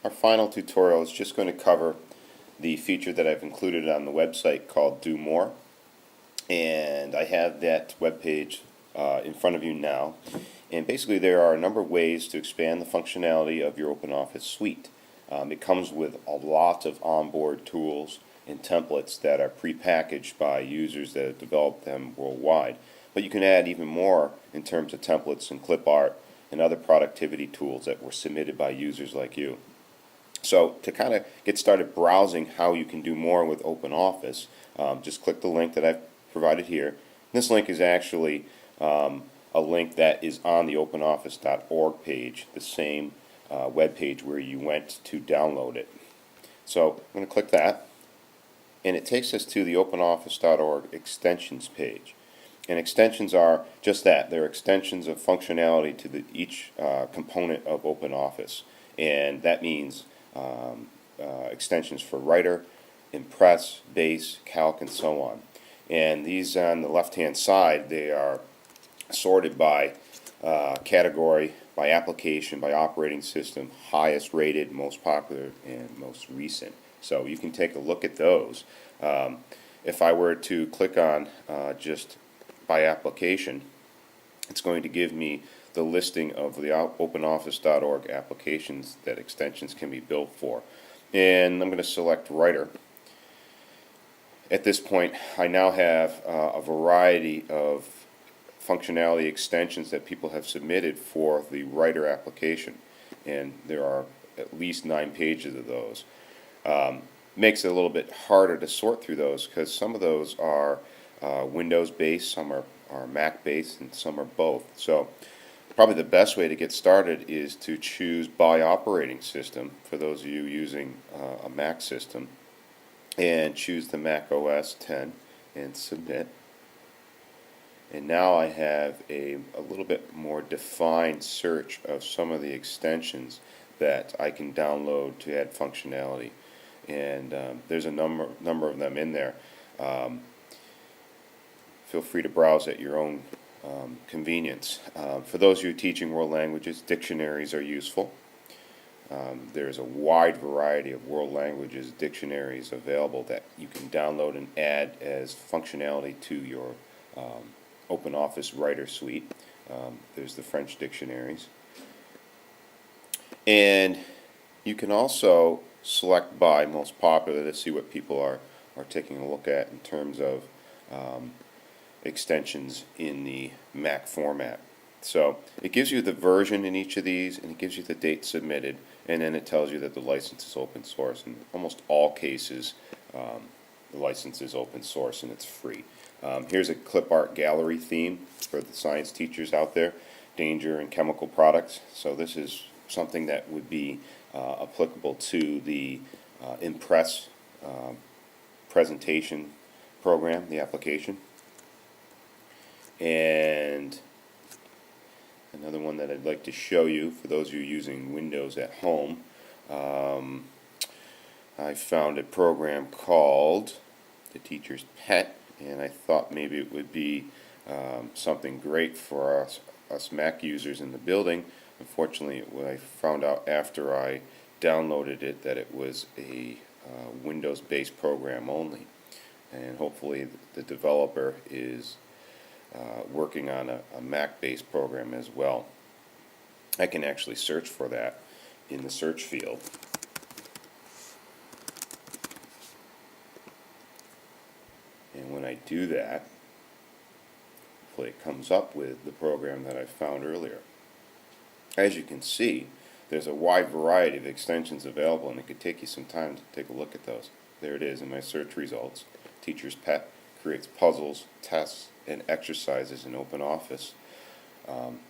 our final tutorial is just going to cover the feature that I've included on the website called Do More. And I have that web page in front of you now. And basically there are a number of ways to expand the functionality of your OpenOffice suite. It comes with a lot of onboard tools and templates that are prepackaged by users that have developed them worldwide. But you can add even more in terms of templates and clip art and other productivity tools that were submitted by users like you. So to kind of get started browsing how you can do more with OpenOffice, just click the link that I've provided here. This link is actually a link that is on the openoffice.org page, the same web page where you went to download it. So I'm going to click that, and it takes us to the openoffice.org extensions page. And extensions are just that. They're extensions of functionality to each component of OpenOffice. And that means extensions for Writer, Impress, Base, Calc, and so on. And these on the left-hand side, they are sorted by category, by application, by operating system, highest rated, most popular, and most recent. So you can take a look at those. If I were to click on just by application, it's going to give me the listing of the openoffice.org applications that extensions can be built for. And I'm going to select Writer. At this point, I now have a variety of functionality extensions that people have submitted for the Writer application, and there are at least 9 pages of those. Makes it a little bit harder to sort through those because some of those are Windows based, some are Mac based, and some are both. So probably the best way to get started is to choose by operating system for those of you using a Mac system, and choose the Mac OS 10 and submit. And now I have a little bit more defined search of some of the extensions that I can download to add functionality. And there's a number of them in there. Feel free to browse at your own convenience. For those of you teaching world languages, dictionaries are useful. There's a wide variety of world languages dictionaries available that you can download and add as functionality to your OpenOffice Writer suite. There's the French dictionaries. And you can also select by most popular to see what people are taking a look at in terms of extensions in the Mac format. So it gives you the version in each of these, and it gives you the date submitted, and then it tells you that the license is open source. In almost all cases, the license is open source and it's free. Here's a clip art gallery theme for the science teachers out there, danger and chemical products. So this is something that would be applicable to the Impress presentation program, the application. And another one that I'd like to show you for those of you using Windows at home, I found a program called The Teacher's Pet, and I thought maybe it would be something great for us Mac users in the building. Unfortunately, what I found out after I downloaded it that it was a Windows-based program only, and hopefully the developer is working on a Mac-based program as well. I can actually search for that in the search field. And when I do that, hopefully it comes up with the program that I found earlier. As you can see, there's a wide variety of extensions available, and it could take you some time to take a look at those. There it is in my search results. Teacher's Pet creates puzzles, tests, and exercises in OpenOffice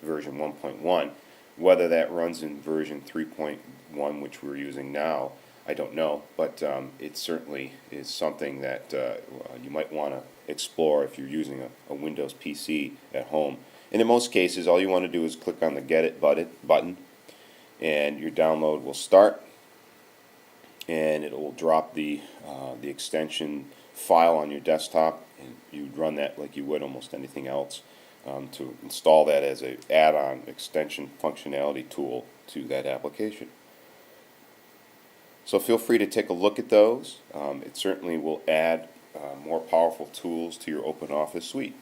version 1.1. Whether that runs in version 3.1, which we're using now, I don't know, but it certainly is something that you might want to explore if you're using a Windows PC at home. And in most cases, all you want to do is click on the Get It button, and your download will start, and it will drop the extension file on your desktop, and you run that like you would almost anything else to install that as an add-on extension functionality tool to that application. So feel free to take a look at those. It certainly will add more powerful tools to your OpenOffice suite.